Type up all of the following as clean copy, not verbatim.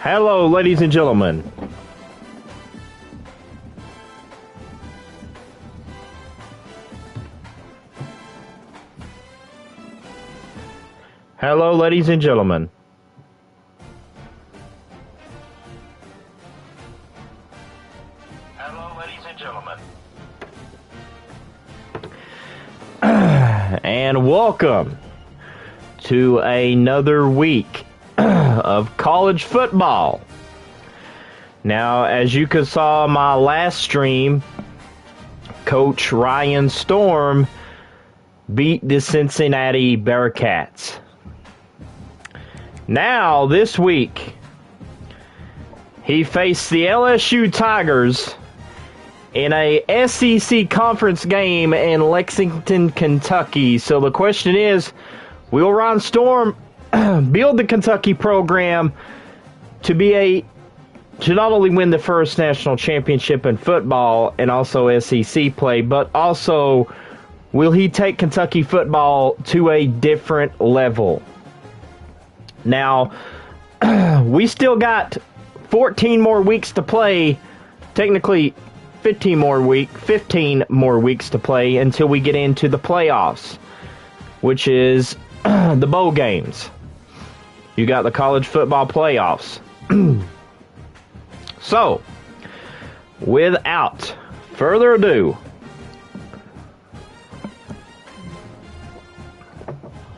Hello, ladies and gentlemen. Hello, ladies and gentlemen. Hello, ladies and gentlemen. And welcome to another week of college football. Now, as you could saw my last stream, Coach Ryan Storm beat the Cincinnati Bearcats. Now, this week, he faced the LSU Tigers in a SEC conference game in Lexington, Kentucky. So the question is, will Ryan Storm build the Kentucky program to not only win the first national championship in football and also SEC play, but also will he take Kentucky football to a different level? Now, we still got 14 more weeks to play, technically 15 more weeks to play until we get into the playoffs, which is the bowl games. You got the college football playoffs. So, without further ado,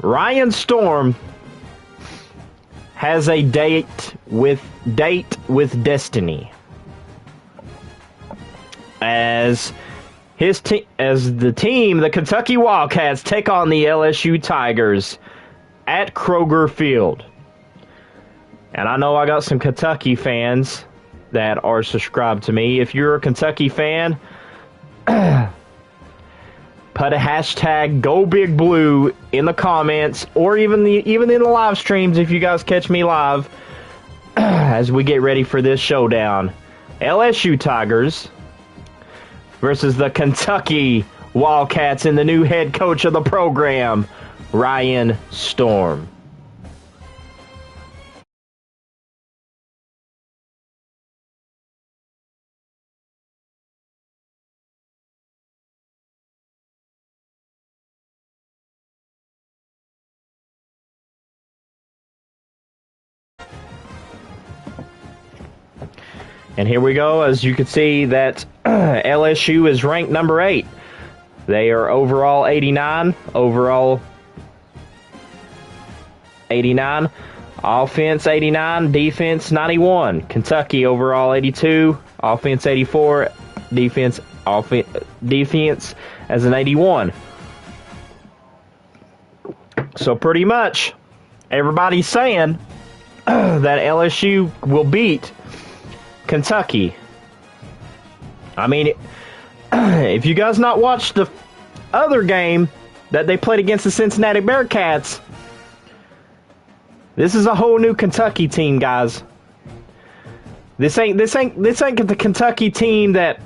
Ryan Storm has a date with destiny. As the team, the Kentucky Wildcats, take on the LSU Tigers at Kroger Field. And I know I got some Kentucky fans that are subscribed to me. If you're a Kentucky fan, put a hashtag #GoBigBlue in the comments, or even in the live streams if you guys catch me live, as we get ready for this showdown. LSU Tigers versus the Kentucky Wildcats and the new head coach of the program, Ryan Storm. And here we go. As you can see, that LSU is ranked number 8. They are overall 89. Overall 89. Offense 89. Defense 91. Kentucky overall 82. Offense 84. Defense as an 81. So pretty much everybody's saying that LSU will beat Kentucky. I mean, if you guys not watched the other game that they played against the Cincinnati Bearcats, this is a whole new Kentucky team, guys. This ain't the Kentucky team that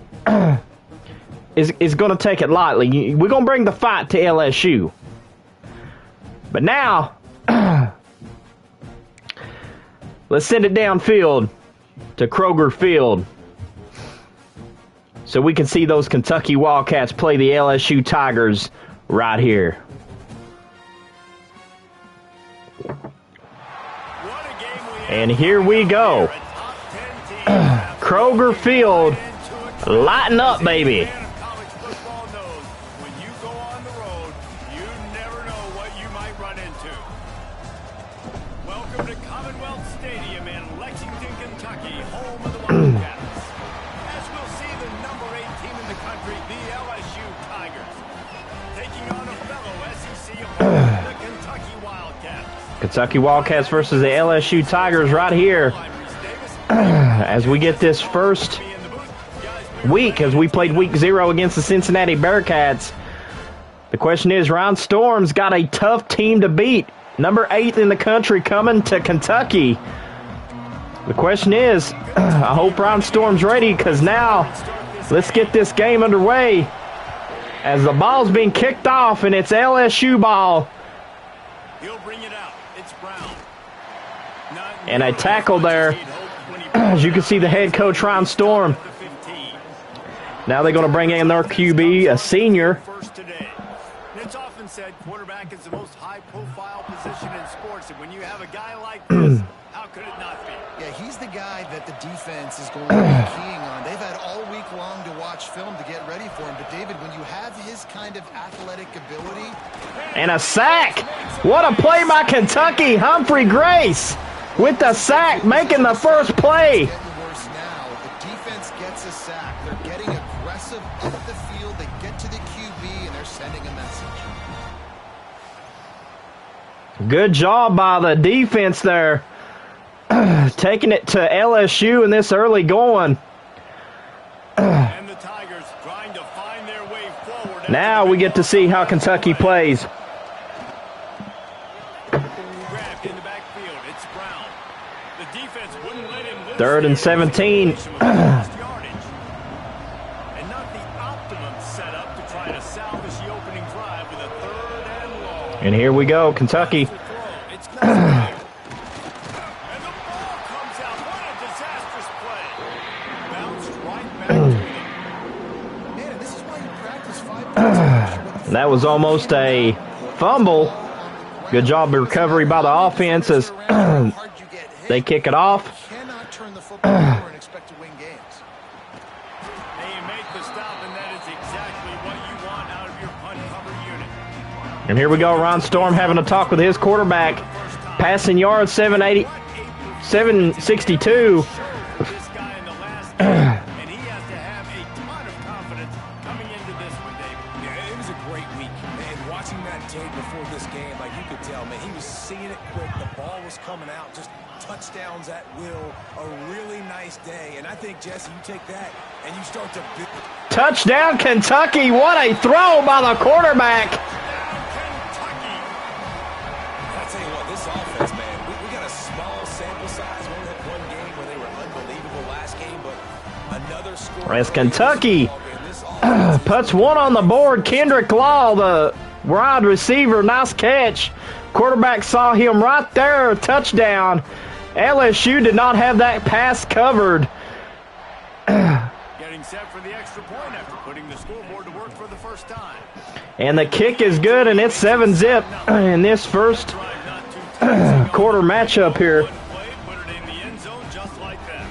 is going to take it lightly. We're going to bring the fight to LSU. But now, let's send it downfield to Kroger Field so we can see those Kentucky Wildcats play the LSU Tigers right here. And here we go. Kroger Field, lighten up, baby. As we'll see the number 8 team in the country, the LSU Tigers, taking on a fellow SEC opponent, the Kentucky Wildcats. Kentucky Wildcats versus the LSU Tigers right here. As we get this first week, as we played week 0 against the Cincinnati Bearcats. The question is, Ryan Storm's got a tough team to beat. Number 8 in the country coming to Kentucky. The question is, I hope Ryan Storm's ready, because now let's get this game underway as the ball's being kicked off, and it's LSU ball. He'll bring it out. It's Brown. And a tackle there. As you can see, the head coach, Ron Storm. Now they're going to bring in their QB, a senior. It's often said quarterback is the most high-profile position in sports, and when you have a guy like this, how could it not be? Yeah, he's the guy that the defense is going to be keying on. They've had all week long to watch film to get ready for him, but David, when you have his kind of athletic ability... And a sack! What a play by Kentucky! Humphrey Grace with the sack, making the first play. It's getting worse now. The defense gets a sack. They're getting aggressive up the field. They get to the QB, and they're sending a message. Good job by the defense there. Taking it to LSU in this early going. And the Tigers trying to find their way forward. Now we get to see how Kentucky plays. Grabbed in the backfield. It's Brown. The defense wouldn't let him lose. 3rd and 17. And not the optimum setup to try to salvage the opening drive with a 3rd and long. And here we go, Kentucky. It's close there. And the ball comes out. What a disastrous play. Bounced right back to them. Man, this is why you practice 5 minutes. That was almost a fumble. Good job of recovery by the offense as they kick it off. Cannot turn the football over and expect to win games. They make the stop, and that is exactly what you want out of your punt cover unit. And here we go, Ron Storm having a talk with his quarterback. Passing yards, 762. This guy in the last game, and he has to have a ton of confidence coming into this one, David. Yeah, it was a great week. And watching that tape before this game, like you could tell, man, he was seeing it quick. The ball was coming out, just touchdowns at will. A really nice day. And I think, Jesse, you take that and you start to... Touchdown, Kentucky. What a throw by the quarterback. I tell you what, this offense, man, we got a small sample size. We only had one game where they were unbelievable last game, but another score... As Kentucky puts one on the board, Kendrick Law, the wide receiver, nice catch. Quarterback saw him right there, touchdown. LSU did not have that pass covered. Getting set for the extra point after putting the scoreboard to work for the first time. And the kick is good, and it's 7-zip in this first quarter matchup here. Put it in the end zone just like that.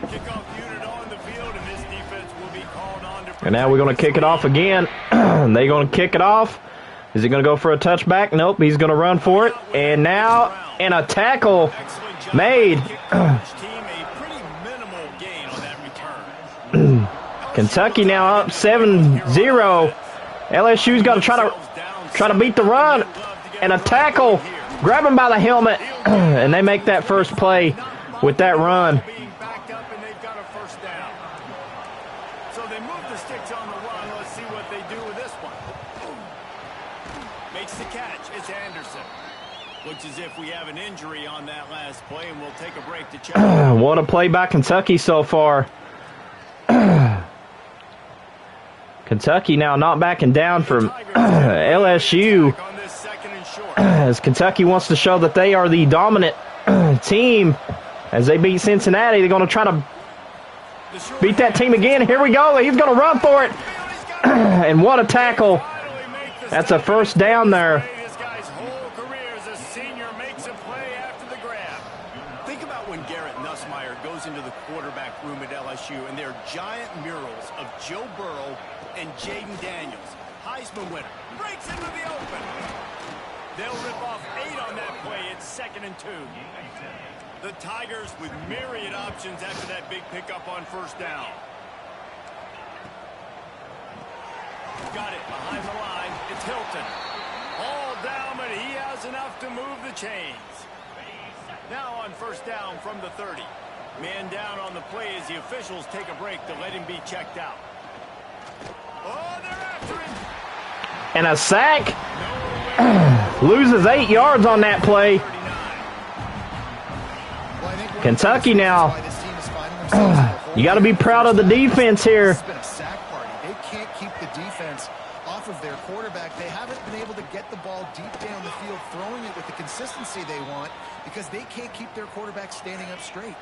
Kickoff unit on the field, and this defense will be called on to... And now we're going to kick it off again. They're going to kick it off. Is he going to go for a touchback? Nope, he's going to run for it. And now, and a tackle made. Kentucky now up 7-0. LSU's got to try to beat the run. And a tackle. Grab him by the helmet. And they make that first play with that run. Being backed up, and they've got a first down. So they move the sticks on the run. Let's see what they do with this one. Makes the catch. It's Anderson. Looks as if we have an injury on that last play, and we'll take a break to check. What a play by Kentucky so far. Kentucky now not backing down from LSU, as Kentucky wants to show that they are the dominant team. As they beat Cincinnati, they're going to try to beat that team again. Here we go. He's going to run for it. And what a tackle. That's a first down there. This guy's whole career as a senior makes a play after the grab. Think about when Garrett Nussmeier goes into the quarterback room at LSU, and there are giant murals of Joe Burrow and Jaden Daniels. Heisman winner. Breaks into the open. They'll rip off 8 on that play. It's 2nd and 2. The Tigers with myriad options after that big pickup on first down. Got it behind the line. It's Hilton. All down, but he has enough to move the chains. Now on first down from the 30. Man down on the play as the officials take a break to let him be checked out. Oh, they're after him. And a sack. Loses 8 yards on that play. Kentucky now. You got to be proud of the defense here. It's been a sack party. They can't keep the defense off of their quarterback. They haven't been able to get the ball deep down the field, throwing it with the consistency they want. because they can't keep their quarterback standing up straight.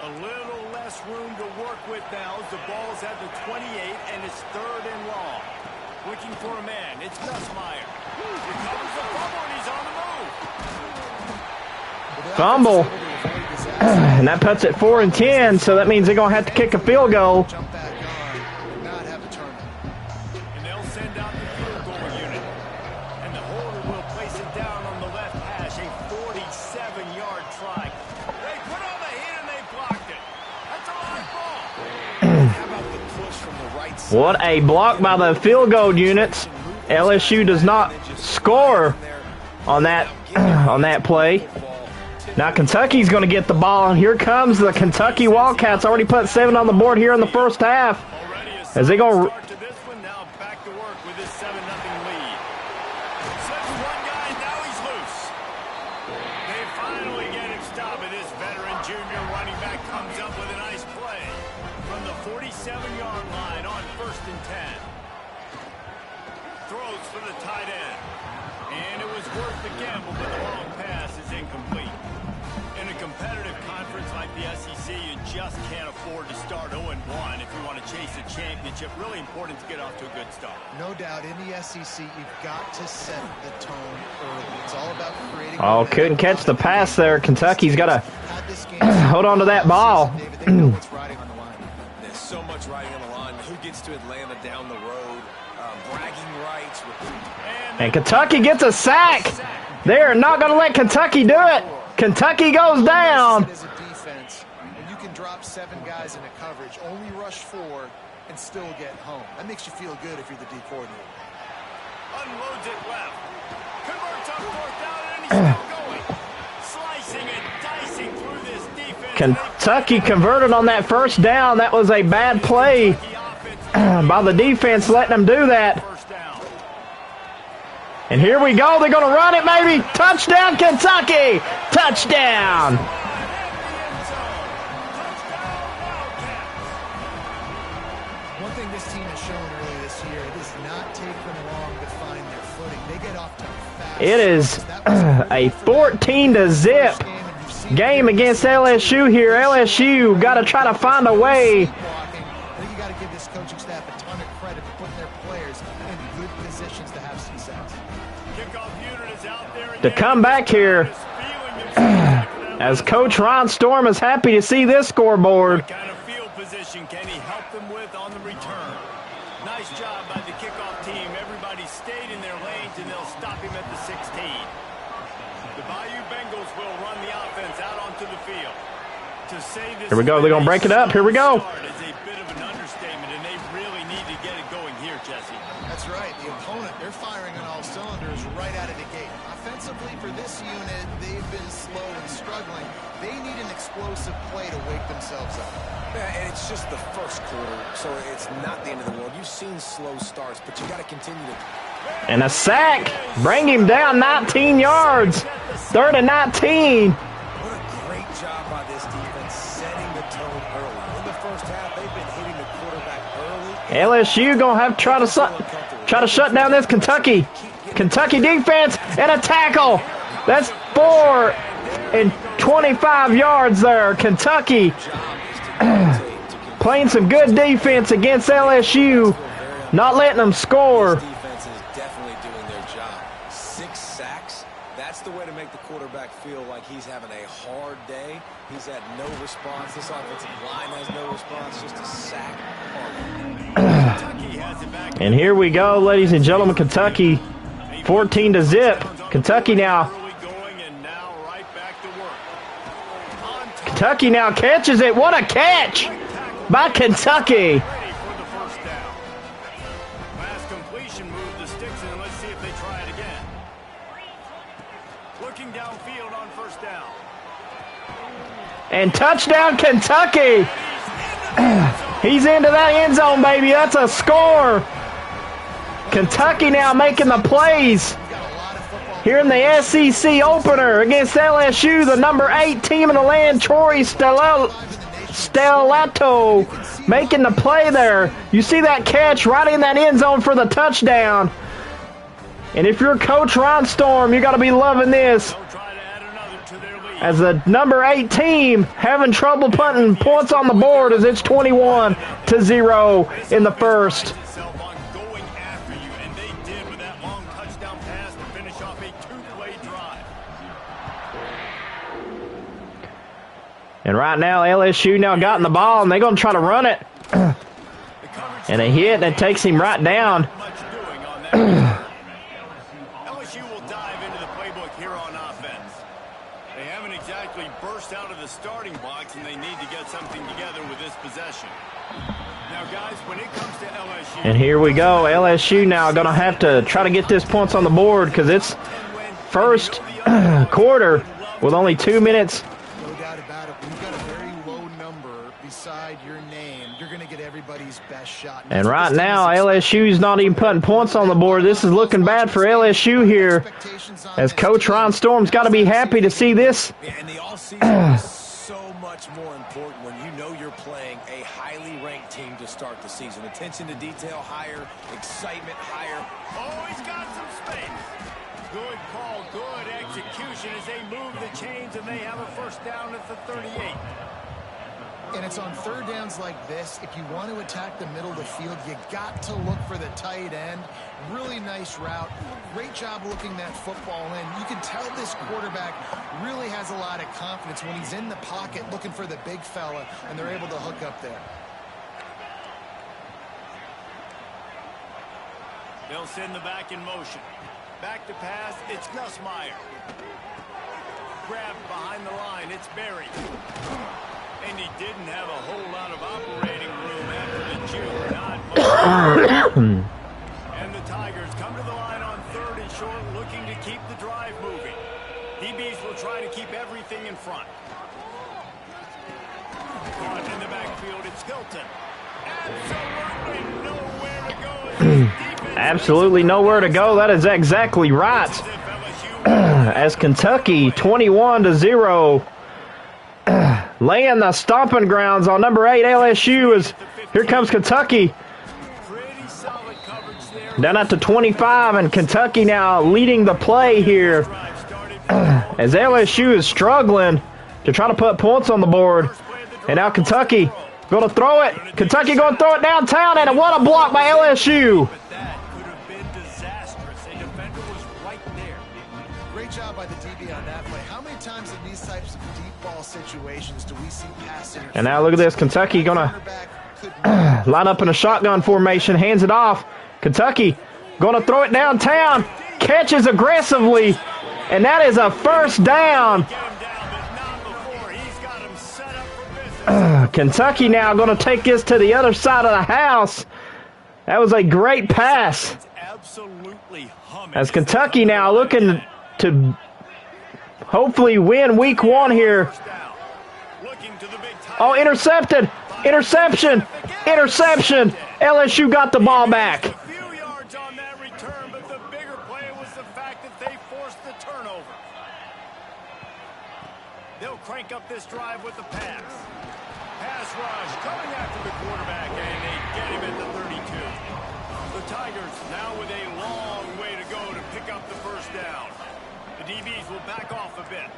A little less room to work with now as the ball's at the 28 and it's 3rd and long. Looking for a man. It's Nussmeier. Recovers the fumble and he's on the move. Fumble. And that puts it 4 and 10, so that means they're going to have to kick a field goal. Jump back on, not have a turnover. And they'll send out the field goal unit. And the holder will place it down on the left hash. A 47-yard try. They put on the heat and they blocked it. That's a live ball. How about the push from the right side? What a block by the field goal units. LSU does not score on that play. Now Kentucky's going to get the ball, and here comes the Kentucky Wildcats. Already put 7 on the board here in the first half. As they go Start to this one, now back to work with this 7-0 lead. Slips one guy, now he's loose. They finally get him stopped, and this veteran junior running back comes up with a nice play from the 47-yard line on 1st and 10. Throws for the tight end. And it was worth the gamble, but the long pass is incomplete. In a competitive conference like the SEC, you just can't afford to start 0-1 if you want to chase a championship. Really important to get off to a good start. No doubt, in the SEC, you've got to set the tone early. It's all about creating... Oh, couldn't catch the pass there. Kentucky's got to hold on to that ball. David, they know what's riding on the line. There's so much riding on the line. Who gets to Atlanta down the road? Bragging rights. And Kentucky gets a sack. They're not going to let Kentucky do it. Kentucky goes down. As a defense, and you can drop 7 guys into coverage, only rush 4, and still get home. That makes you feel good if you're the D coordinator. Unloads it left. Converts on 4th down, and he's still going. Slicing and dicing through this defense. Kentucky converted on that first down. That was a bad play by the defense letting them do that. First down. And here we go. They're going to run it, maybe. Touchdown, Kentucky. Touchdown. One thing this team has shown early this year, it does not take them long to find their footing. They get off to fast. It is a 14-0 game against LSU here. LSU got to try to find a way. You got to give this coaching staff a ton of credit for putting their players in good positions to have success. To come back here, as Coach Ron Storm is happy to see this scoreboard. What kind of field position can he help them with on the return? Nice job by the kickoff team. Everybody stayed in their lanes, and they'll stop him at the 16. The Bayou Bengals will run the offense out onto the field. To say this Here we go. They're going to break it up. Here we go. Is a bit of an understatement, and they really need to get it going here, Jesse. That's right. The opponent, they're firing on all cylinders right out of the gate. Offensively, for this unit, they've been slow and struggling. They need an explosive play to wake themselves up. Yeah, and it's just the first quarter, so it's not the end of the world. You've seen slow starts, but you got to continue to... And a sack. Bring him down 19 yards. 3rd and 19. What a great job by this defense setting the tone early. In the first half, they've been hitting the quarterback early. LSU going to have to try to shut down this Kentucky defense, and a tackle. That's 4 and 25 yards there. Kentucky playing some good defense against LSU, not letting them score. This defense is definitely doing their job. 6 sacks. That's the way to make the quarterback feel like he's having a hard day. He's had no response. This offensive line has no response. Just a sack. And here we go, ladies and gentlemen. Kentucky 14-0. Kentucky now. Kentucky now catches it. What a catch by Kentucky. Last completion move to Sticks, and let's see if they try it again. Looking downfield on 1st down. And touchdown, Kentucky. He's into that end zone, baby. That's a score. Kentucky now making the plays here in the SEC opener against LSU, the number 8 team in the land. Troy Stellato making the play there. You see that catch right in that end zone for the touchdown. And if you're Coach Ron Storm, you got to be loving this. They'll try to add another 2. to their lead. as the number 8 team having trouble putting points on the board as it's 21-0 in the first. Itself on going after you, and they did with that long touchdown pass to finish off a 2-play drive. And right now, LSU now gotten the ball, and they're going to try to run it. And a hit, and it takes him right down. Much doing on that. LSU will dive into the playbook here on offense. They haven't exactly burst out of the starting box, and they need to get something together with this possession. Now, guys, when it comes to LSU... And here we go. LSU now going to have to try to get this points on the board because it's first quarter with only 2 minutes. No doubt about it. When you've got a very low number beside your name, you're going to get everybody's best shot. And right now, LSU's not even putting points on the board. This is looking bad for LSU here, as Coach Ron Storm's got to be happy to see this. And the offseason is so much more important when you know you're playing a highly ranked team to start the season. Attention to detail higher, excitement higher. Oh, he's got some space. Good call, good execution as they move the chains, and they have a first down at the 38. And it's on third downs like this. If you want to attack the middle of the field, you got to look for the tight end. Really nice route. Great job looking that football in. You can tell this quarterback really has a lot of confidence when he's in the pocket looking for the big fella, and they're able to hook up there. They'll send the back in motion. Back to pass, it's Nussmeier. Grabbed behind the line, it's Berry. And he didn't have a whole lot of operating room after the juke. Not much. And the Tigers come to the line on 3rd and short, looking to keep the drive moving. DBs will try to keep everything in front. Caught in the backfield, it's Hilton. Absolutely nowhere to go. Absolutely nowhere to go. That is exactly right. As Kentucky, 21-0. Laying the stomping grounds on number 8 LSU as here comes Kentucky down at the 25, and Kentucky now leading the play here as LSU is struggling to try to put points on the board. And now Kentucky going to throw it. Kentucky going to throw it downtown, and what a block by LSU. Great job by the DB on that play. How many times in these types of deep ball situations do we see passing? And now look at this. Kentucky going to line up in a shotgun formation, hands it off. Kentucky going to throw it downtown, catches aggressively, and that is a first down. Kentucky now going to take this to the other side of the house. That was a great pass. As Kentucky now looking to hopefully win week 1 here. Oh, intercepted. Interception. Interception. LSU got the ball back. A few yards on that return, but the bigger play was the fact that they forced the turnover. They'll crank up this drive with the pass. Pass rush coming after the quarterback, and they get him at the 32. The Tigers now with a long way to go to pick up the first down. The DBs will back off a bit.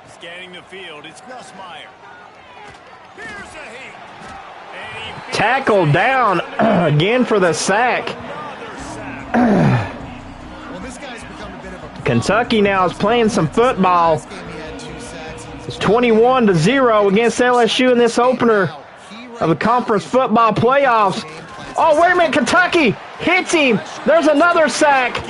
Scanning the field, it's Nussmeier. Here's a heat. Tackled down again for the sack. Kentucky now is playing some football. It's 21-0 against LSU in this opener of the conference football playoffs. Oh, wait a minute. Kentucky hits him. There's another sack.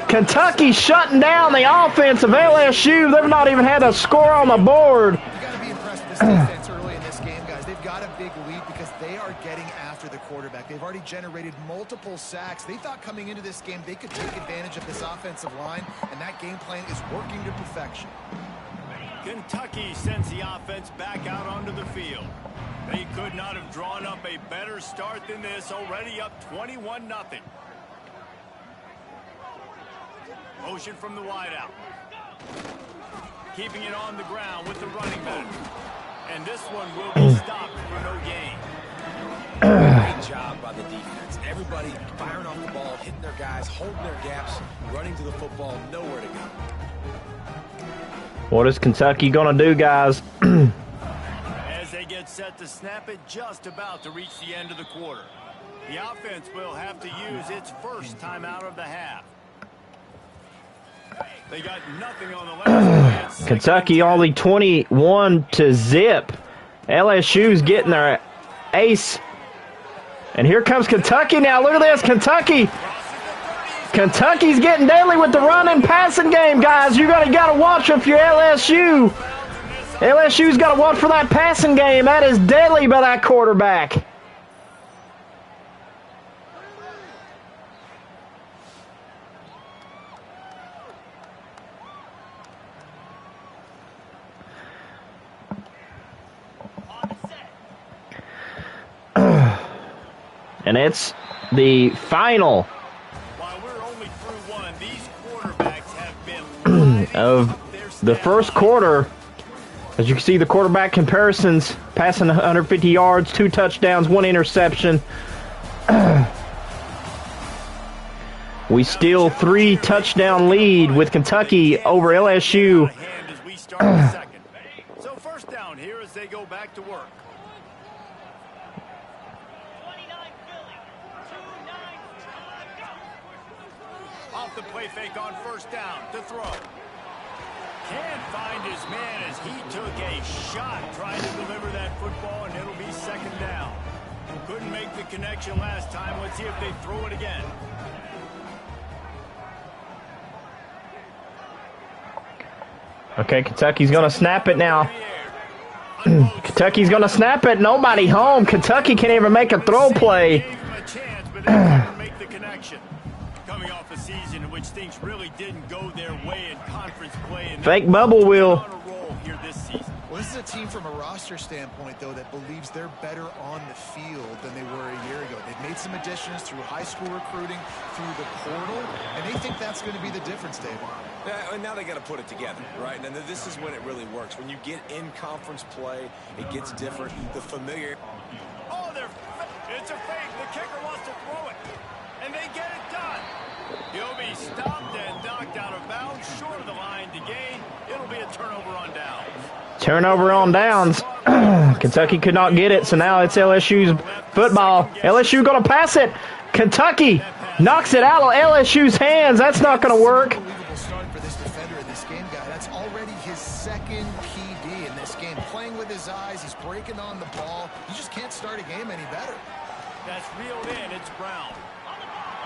Kentucky shutting down the offense of LSU. They've not even had a score on the board. You got to be impressed with this defense early in this game, guys. They've got a big lead because they are getting after the quarterback. They've already generated multiple sacks. They thought coming into this game they could take advantage of this offensive line, and that game plan is working to perfection. Kentucky sends the offense back out onto the field. They could not have drawn up a better start than this, already up 21-0. Motion from the wideout. Keeping it on the ground with the running back. And this one will be stopped for no gain. Great job by the defense. Everybody firing off the ball, hitting their guys, holding their gaps, running to the football, nowhere to go. What is Kentucky going to do, guys? As they get set to snap it, just about to reach the end of the quarter. The offense will have to use its first timeout of the half. They got nothing on the last. Kentucky only 21-0. LSU's getting their ace. And here comes Kentucky now. Look at this, Kentucky. Kentucky's getting deadly with the run and passing game, guys. You gotta watch if you're LSU. LSU's got to watch for that passing game. That is deadly by that quarterback. And it's the final While we're only through one, these quarterbacks have been of the first quarter. As you can see, the quarterback comparisons, passing 150 yards, 2 touchdowns, 1 interception. We steal 3 touchdown lead with Kentucky over LSU. So first down here as they go back to work. Off the play fake on first down to throw. Can't find his man as he took a shot trying to deliver that football, and it'll be second down. Couldn't make the connection last time. Let's see if they throw it again. Okay, Kentucky's going to snap it now. Kentucky's going to snap it. Nobody home. Kentucky can't even make a throw play. Gave him a chance, but they never make the connection. Coming off a season in which things really didn't go their way in conference play. And Fake bubble wheel. on a roll here this season. Well, this is a team from a roster standpoint, though, that believes they're better on the field than they were a year ago. They've made some additions through high school recruiting, through the portal, and they think that's going to be the difference, David. Yeah, and now they got to put it together, right? And this is when it really works. When you get in conference play, it gets different. The familiar. Oh, it's a fake. The kicker wants to throw it, and they get it done. He'll be stopped and knocked out of bounds, short of the line to gain. It'll be a turnover on downs. Turnover on downs. Kentucky could not get it, so now it's LSU's football. LSU going to pass it. Kentucky knocks it out of LSU's hands. That's not going to work. Unbelievable start for this defender in this game, guy. That's already his second PD in this game. Playing with his eyes, he's breaking on the ball. You just can't start a game any better. That's reeled in. It's Brown.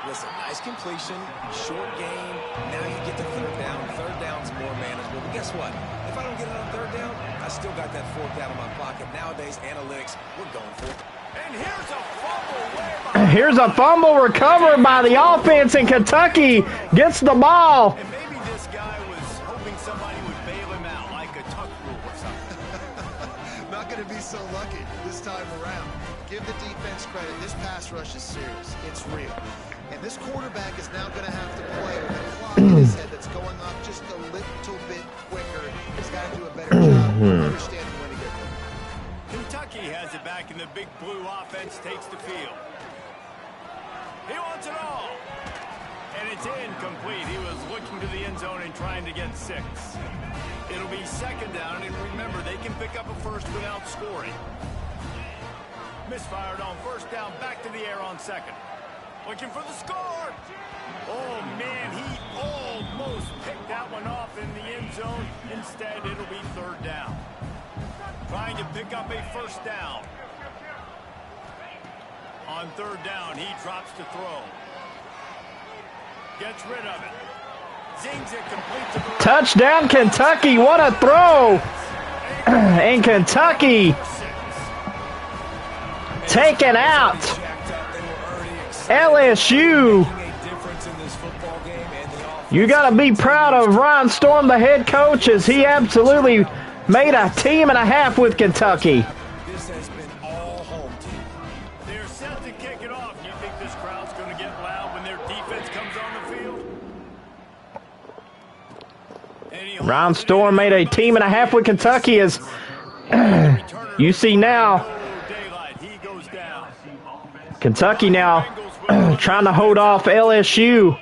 Listen, nice completion, short game. Now you get to third down. Third down's more manageable. But guess what? If I don't get it on third down, I still got that fourth down in my pocket. Nowadays, analytics, we're going for it. And here's a fumble way behind. Here's a fumble recovered by the offense, and Kentucky gets the ball. And maybe this guy was hoping somebody would bail him out, like a tuck rule or something. Not going to be so lucky this time around. Give the defense credit. This pass rush is serious. It's real. And this quarterback is now going to have to play with a clock in his head that's going off just a little bit quicker. He's got to do a better job of understanding when to get there. Kentucky has it back, and the big blue offense takes the field. He wants it all. And it's incomplete. He was looking to the end zone and trying to get 6. It'll be second down, and remember, they can pick up a first without scoring. Misfired on first down, back to the air on second. Looking for the score. Oh, man, he almost picked that one off in the end zone. Instead, it'll be third down. Trying to pick up a first down. On third down, he drops to throw. Gets rid of it. Zings it complete to the Touchdown, Kentucky. What a throw. And Kentucky taken out. LSU. You got to be proud of Ron Storm, the head coach, as he absolutely made a team and a half with Kentucky. This has been all home team. They're set to kick it off. You think this crowd's going to get loud when their defense comes on the field? Ron Storm made a team and a half with Kentucky, as you see now. Kentucky now trying to hold off LSU.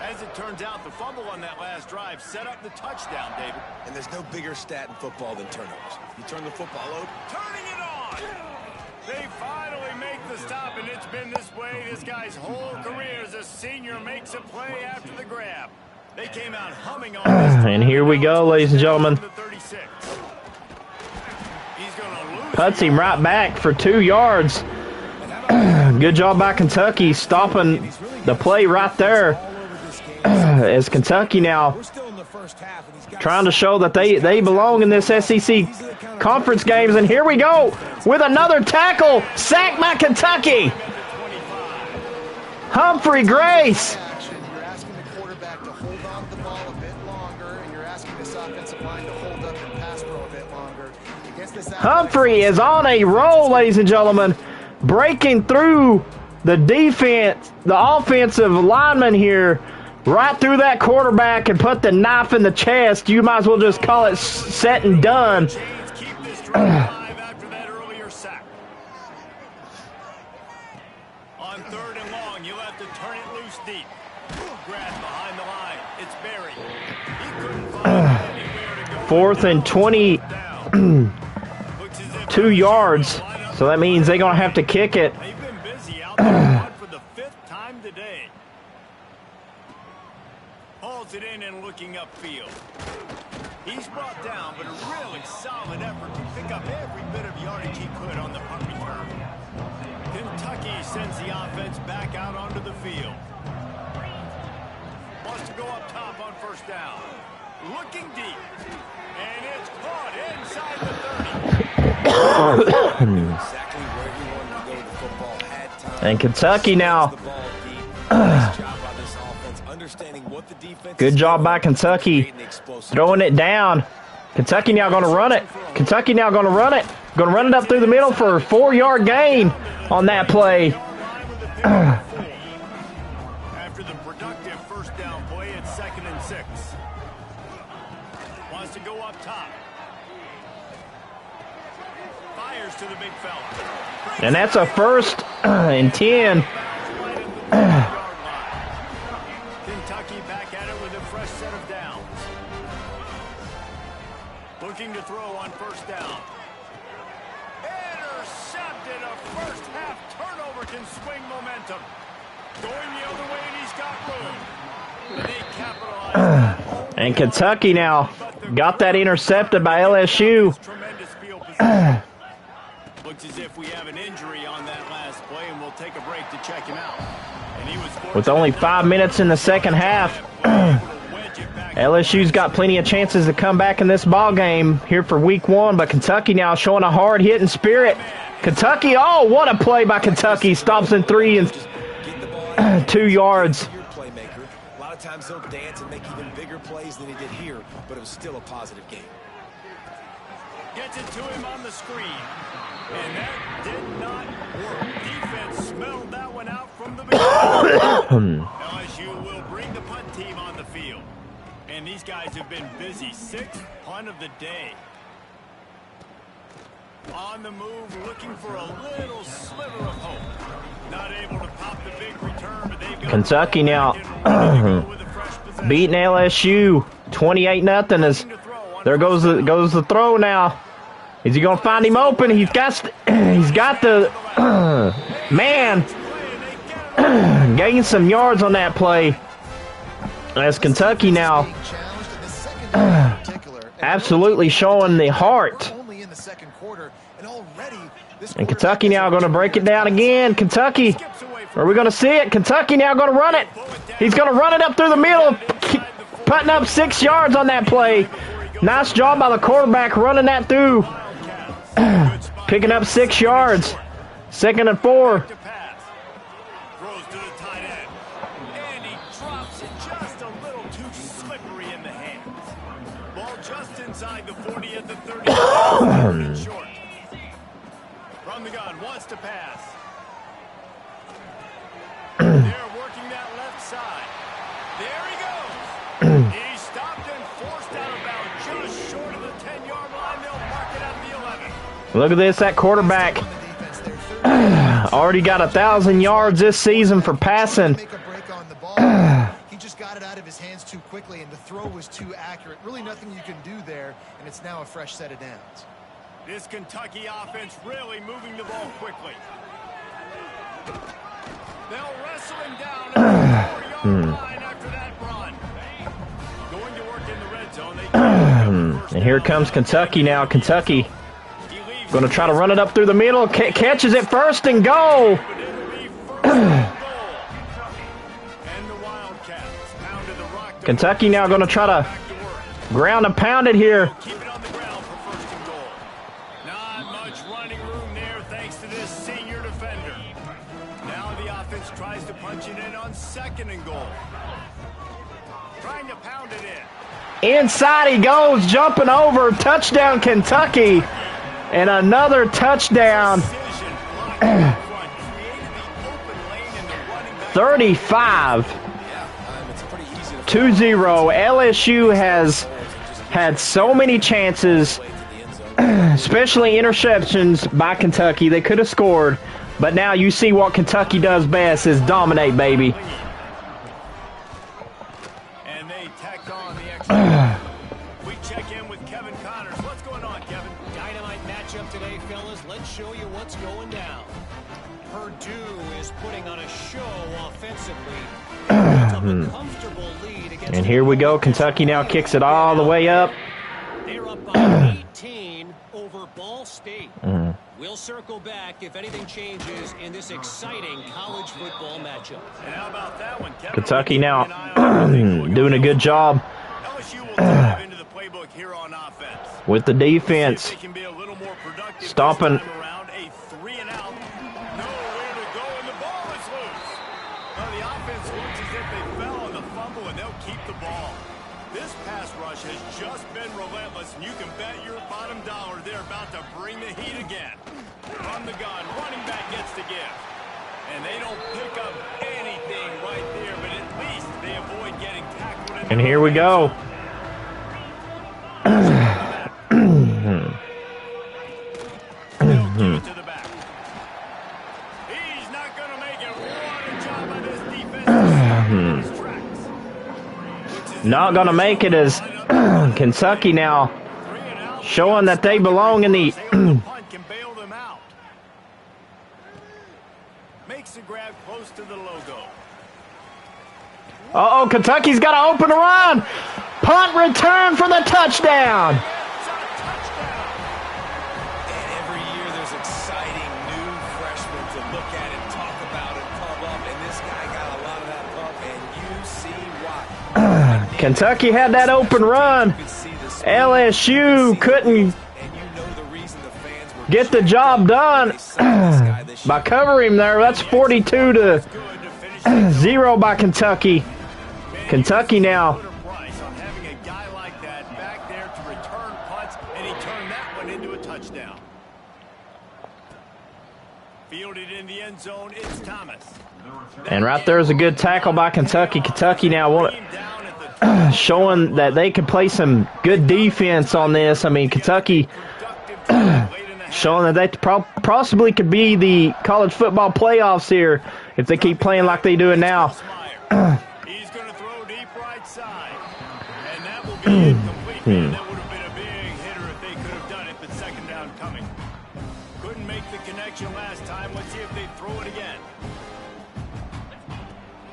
As it turns out, the fumble on that last drive set up the touchdown, David. And there's no bigger stat in football than turnovers. You turn the football over. Turning it on. They finally make the stop, and it's been this way this guy's whole career as a senior makes a play after the grab. They came out humming on this. And here we go, ladies and gentlemen. Puts him right back for 2 yards. Good job by Kentucky stopping the play right there. As Kentucky now trying to show that they belong in this SEC conference games. And here we go with another tackle. Sacked by Kentucky. Humphrey Grace. You're asking the quarterback to hold on to the ball a bit longer, and you're asking this offensive line to hold up and pass pro a bit longer. Humphrey is on a roll, ladies and gentlemen. Breaking through the defense, the offensive lineman here, right through that quarterback and put the knife in the chest. You might as well just call it set and done. On 3rd and long, you'll have to turn it loose deep. Grab behind the line. It's Barry. He couldn't find anywhere to go. 4th and 22 yards. So that means they're going to have to kick it. They've been busy out there for the 5th time today. Hauls it in and looking upfield. He's brought down, but a really solid effort to pick up every bit of yardage he could on the punt return. Kentucky sends the offense back out onto the field. Wants to go up top on 1st down. Looking deep. And it's caught inside the 30. Exactly where he wanted to go with the football. Had time. And Kentucky now. Good job by Kentucky. Throwing it down. Kentucky now going to run it. Kentucky now going to run it. Going to run it up through the middle for a 4-yard gain on that play. After the productive 1st down play, it's 2nd and 6. Wants to go up top. Fires to the big fella. And that's a 1st and 10. Kentucky back at it with a fresh set of downs. Looking to throw on 1st down. Intercepted. A 1st half turnover can swing momentum. Going the other way, and he's got room. And they capitalize. And Kentucky now got that intercepted by LSU. Tremendous field position. Looks as if we have an injury on that last play, and we'll take a break to check him out. And he was With only 5 minutes in the second half, LSU's got plenty of chances to come back in this ball game here for week 1, but Kentucky now showing a hard-hitting spirit. Kentucky, oh, what a play by Kentucky. Stops in 3 and 2 yards. A lot of times he'll dance and make even bigger plays than he did here, but it was still a positive game. Gets it to him on the screen. And that did not work. Defense smelled that one out from the beginning. LSU will bring the punt team on the field. And these guys have been busy. 6th punt of the day. On the move, looking for a little sliver of hope. Not able to pop the big return, but they've got Kentucky now beating LSU 28-0. As there goes the throw now. Is he going to find him open? He's got the man gained some yards on that play. As Kentucky now absolutely showing the heart. And Kentucky now going to break it down again. Kentucky, are we going to see it? Kentucky now going to run it. He's going to run it up through the middle, putting up 6 yards on that play. Nice job by the quarterback running that through. Picking up 6 yards. 2nd and 4. Throws to the tight end. And he drops it just a little too slippery in the hands. Ball just inside the 40 at the 30. Short. From the gun, wants to pass. They're working that left side. There he goes. He stopped and forced out of bounds just short of the 10-yard line. They'll mark it at the 11. Look at this, that quarterback already got 1,000 yards this season for passing. got it out of his hands too quickly, and the throw was too accurate. Really nothing you can do there, and it's now a fresh set of downs. This Kentucky offense really moving the ball quickly. They'll wrestle him down at the 4-yard line after that run. Going to work in the red zone. And here comes Kentucky now. Kentucky going to try to run it up through the middle. Catches it first and goal. Kentucky now going to try to ground and pound it here. Keep it on the ground for first and goal. Not much running room there thanks to this senior defender. Now the offense tries to punch it in on second and goal. Trying to pound it in. Inside he goes, jumping over. Touchdown Kentucky. And another touchdown. 35. 2-0. LSU has had so many chances, especially interceptions by Kentucky. They could have scored, but now you see what Kentucky does best is dominate, baby. And they tacked on the extra. We check in with Kevin Connors. What's going on, Kevin? Dynamite matchup today, fellas. Let's show you what's going down. Purdue is putting on a show offensively. Comfortable lead against And here we go. Kentucky now kicks it all the way up. They're up by 18 over Ball State. We'll circle back if anything changes in this exciting college football matchup. And how about that one, Kevin? Kentucky now doing a good job LSU will dive into the playbook here on offense. with the defense. They can be a little more productive Stomping. this time around. A 3-and-out. Nowhere to go, and the ball is loose. Well, the offense looks as if they fell on the fumble, and they'll keep the ball. This pass rush has just been relentless, and you can bet your bottom dollar they're about to bring the heat again. From the gun, running back gets the gift. And they don't pick up anything right there, but at least they avoid getting tackled. And here we go. To the back. He's not going to make it. What a job by this defense. Not going to make it as Kentucky now showing that they belong in the Punt can bail them out. Makes the grab close to the logo. Uh-oh, Kentucky's got to open a run. Punt return for the touchdown. It's a touchdown. And every year there's exciting new freshmen to look at and talk about and pump up. And this guy got a lot of that pump, and you see why. Kentucky had that open run. LSU couldn't get the job done by covering him there. That's 42-0 by Kentucky. Kentucky now. Price on having a guy like that back there to return punts, and he turned that one into a touchdown. Fielded in the end zone, it's Thomas. And right there is a good tackle by Kentucky. Kentucky now showing that they can play some good defense on this. I mean, Kentucky showing that they possibly could be the college football playoffs here if they keep playing like they do now. He's going to throw deep right side. And that will be incomplete. Man, that would have been a big hitter if they could have done it, but second down coming. Couldn't make the connection last time. Let's see if they throw it again.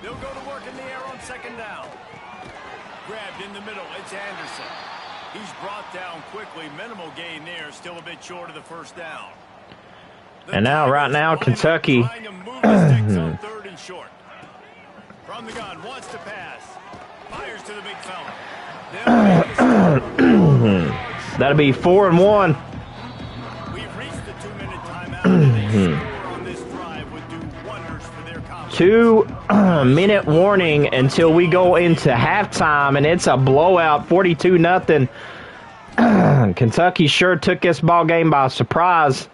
They'll go to work in the air on second down. Grabbed in the middle. It's Anderson. He's brought down quickly. Minimal gain there. Still a bit short of the first down. And now, right now, Kentucky. Trying to move the sticks on third and short. From the gun, wants to pass. Fires to the big fella. That'll be 4-1. We've reached the 2-minute timeout. And they score on this drive would do wonders for their confidence. 2-minute warning until we go into halftime, and it's a blowout, 42-0. Kentucky sure took this ball game by surprise.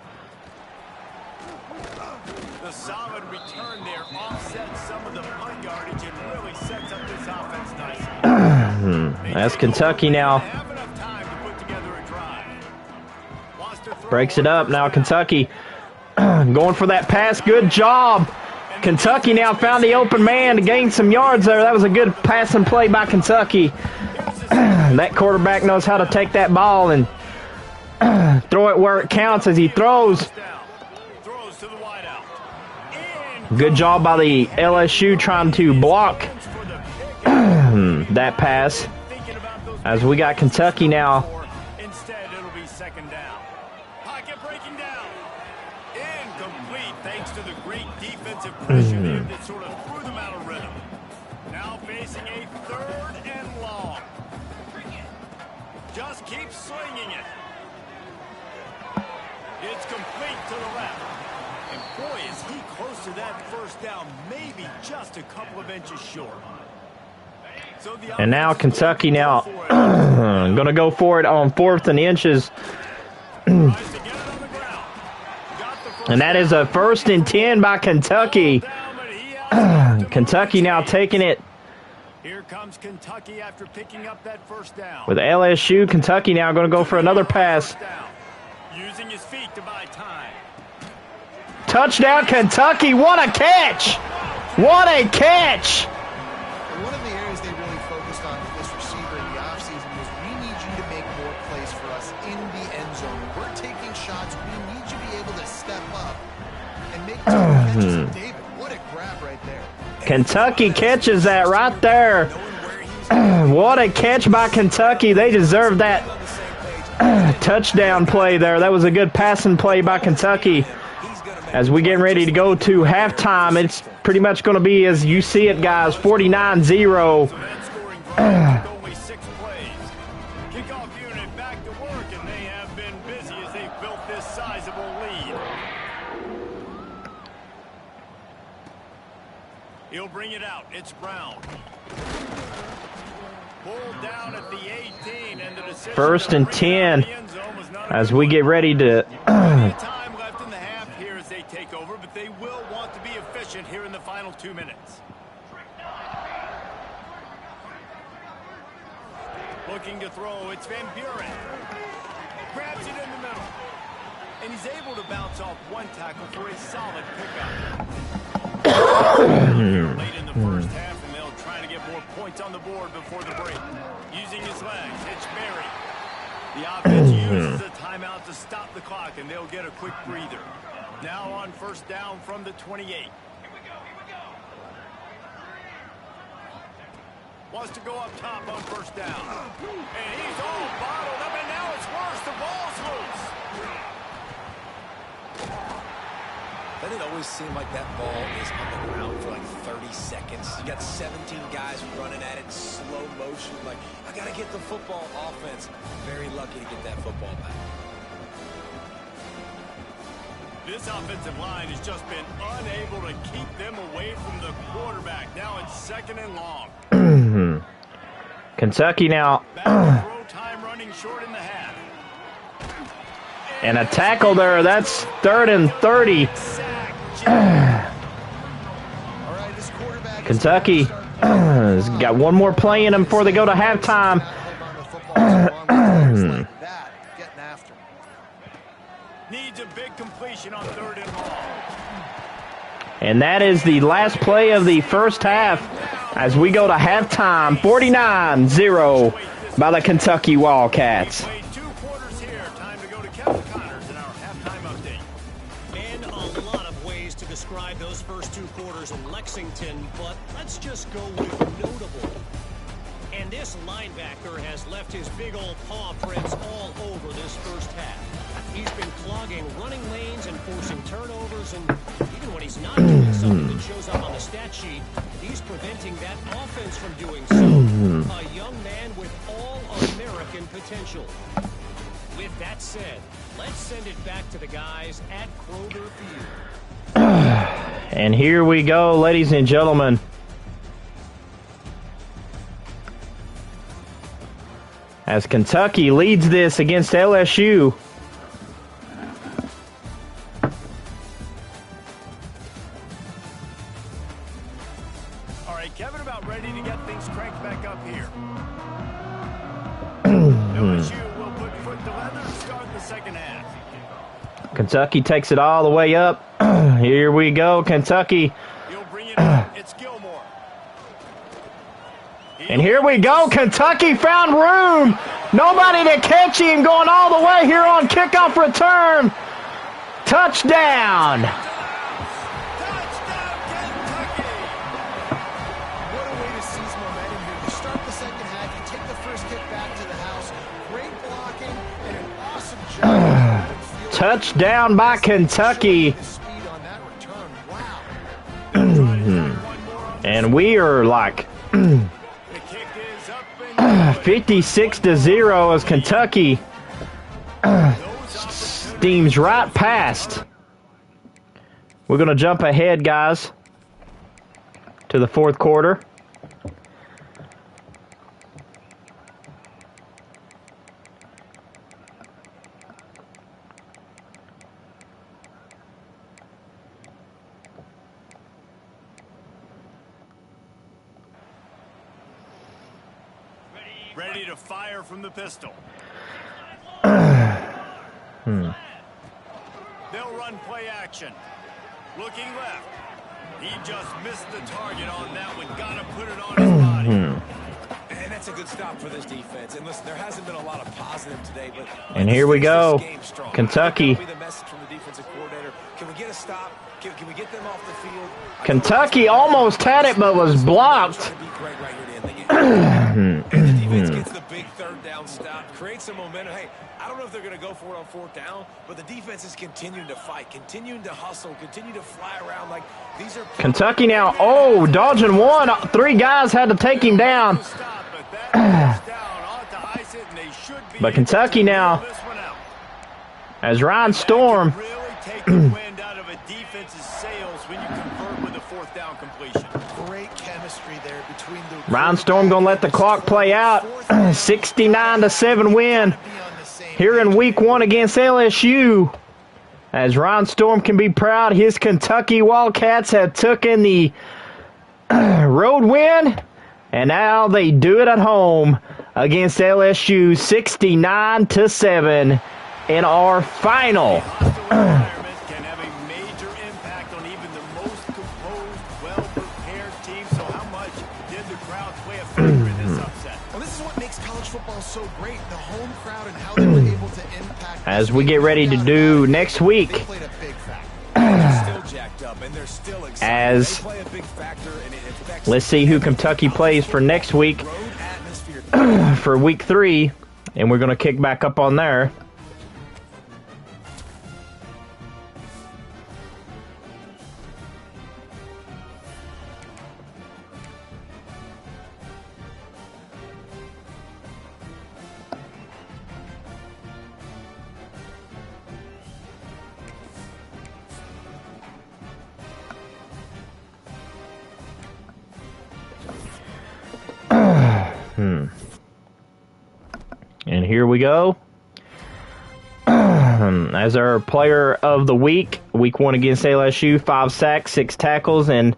The solid return there offsets some of the punt yardage and really sets up this offense nicely. That's Kentucky now. Have enough time to put together a drive. Wants to throw Breaks it up now. Kentucky going for that pass. Good job Kentucky now found the open man to gain some yards there. That was a good passing play by Kentucky. That quarterback knows how to take that ball and throw it where it counts as he throws. Good job by the LSU trying to block that pass. As we got Kentucky now. Instead, it'll be second down. Pocket breaking down. Incomplete thanks to the great defensive pressure there that sort of threw them out of rhythm. Now facing a 3rd and long. Just keep swinging it. It's complete to the left. And boy, is he close to that first down, maybe just a couple of inches short. And now Kentucky now going to go for it on 4th and inches. And that is a 1st and 10 by Kentucky. Kentucky now taking it. Here comes Kentucky after picking up that first down. With LSU, Kentucky now going to go for another pass. Using his feet to buy time. Touchdown, Kentucky. What a catch! What a catch! One of the areas they really focused on with this receiver in the offseason was we need you to make more plays for us in the end zone. We're taking shots. We need you to be able to step up and make catches. David, what a grab right there. Kentucky catches that right there. What a catch by Kentucky. They deserve that touchdown play there. That was a good passing play by Kentucky. As we get ready to go to halftime, it's pretty much going to be as you see it, guys, 49-0. Only 6 plays. Kickoff unit back to work, and they have been busy as they've built this sizable lead. He'll bring it out. It's Brown. Pulled down at the 18, and the decision 1st and 10 as we get ready to time left in the half here as they take over, but they will want to be efficient here in the final 2 minutes. Looking to throw, it's Van Buren. Grabs it in the middle. And he's able to bounce off one tackle for a solid pickup. Late in the first half, and they'll try to get more points on the board before the break. Using his legs, it's Berry. The offense uses a timeout to stop the clock, and they'll get a quick breather. Now on 1st down from the 28. Here we go. Wants to go up top on 1st down. And he's all bottled up, and now it's worse. The ball's loose. Doesn't it always seem like that ball is on the ground for like 30 seconds? You got 17 guys running at it in slow motion. Like, I got to get the football. Offense. Very lucky to get that football back. This offensive line has just been unable to keep them away from the quarterback. Now it's 2nd and long. Kentucky now. Throw time running short in the half. And a tackle there. That's 3rd and 30. Kentucky has got one more play in them before they go to halftime. Needs a big completion on 3rd and long. And that is the last play of the first half as we go to halftime. 49-0 by the Kentucky Wildcats. Played 2 quarters here. Time to go to Kevin Connors in our halftime update. And a lot of ways to describe those first 2 quarters in Lexington, but let's just go with notable. And this linebacker has left his big old paw prints all over this first half. He's been clogging running lanes and forcing turnovers, and even when he's not doing something that shows up on the stat sheet, he's preventing that offense from doing so. A young man with all-American potential. With that said, let's send it back to the guys at Kroger Field. And here we go, ladies and gentlemen. As Kentucky leads this against LSU. All right, Kevin, about ready to get things cranked back up here. LSU will put foot to leather to start the second half. Kentucky takes it all the way up. Here we go, Kentucky It's Gilmore. And here we go. Kentucky found room. Nobody to catch him, going all the way here on kickoff return. Touchdown. What a way to seize momentum here. You start the second half, you take the first kick back to the house. Great blocking and an awesome job. Touchdown by Kentucky. Speed on that return. Wow. And we are like 56-0 as Kentucky steams right past. We're going to jump ahead, guys, to the fourth quarter. Ready to fire from the pistol. They'll run play action. Looking left. He just missed the target on that one. Got to put it on his body. And that's a good stop for this defense. And listen, there hasn't been a lot of positive today, but And here we go. Kentucky. That'll be the message from the defensive coordinator. Can we get a stop? Can we get them off the field? Kentucky almost had it but was blocked. And the defense gets the big third down stop, creates some momentum. Hey, I don't know if they're going to go for it on fourth down, but the defense is continuing to fight, continuing to hustle, continue to fly around. Like these are Kentucky now, dodging one. 3 guys had to take him down. But Kentucky now, as Ryan Storm Really take the wind out of a defense's sails when you convert with a fourth down completion. Great chemistry there between the Ryan Storm gonna let the clock play out. 69-7 win here in week 1 against LSU. As Ryan Storm can be proud, his Kentucky Wildcats have taken the road win, and now they do it at home against LSU 69-7 in our final. Can have a major impact on even the most composed, well-prepared team. So how much did the crowd play a factor in this upset? Well, this is what makes college football so great, the home crowd and how they were able to impact. As we get ready to do next week, They played a big factor. they're still jacked up and they're still excited. as They play a big factor and it affects let's see who Kentucky plays for next week road atmosphere. for week 3, and we're going to kick back up on there. And here we go. As our player of the week, week 1 against LSU, 5 sacks, 6 tackles, and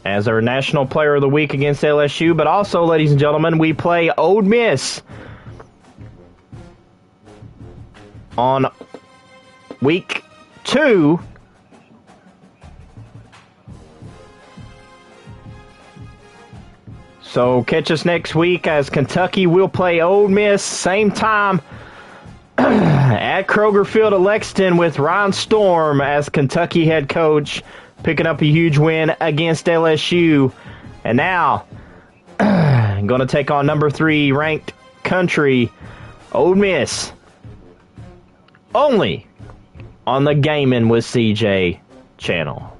as our national player of the week against LSU, but also, ladies and gentlemen, we play Ole Miss on week 2. So catch us next week as Kentucky will play Ole Miss, same time at Kroger Field at Lexington with Ryan Storm as Kentucky head coach, picking up a huge win against LSU. And now, going to take on number 3 ranked country, Ole Miss, only on the Gaming with CJ channel.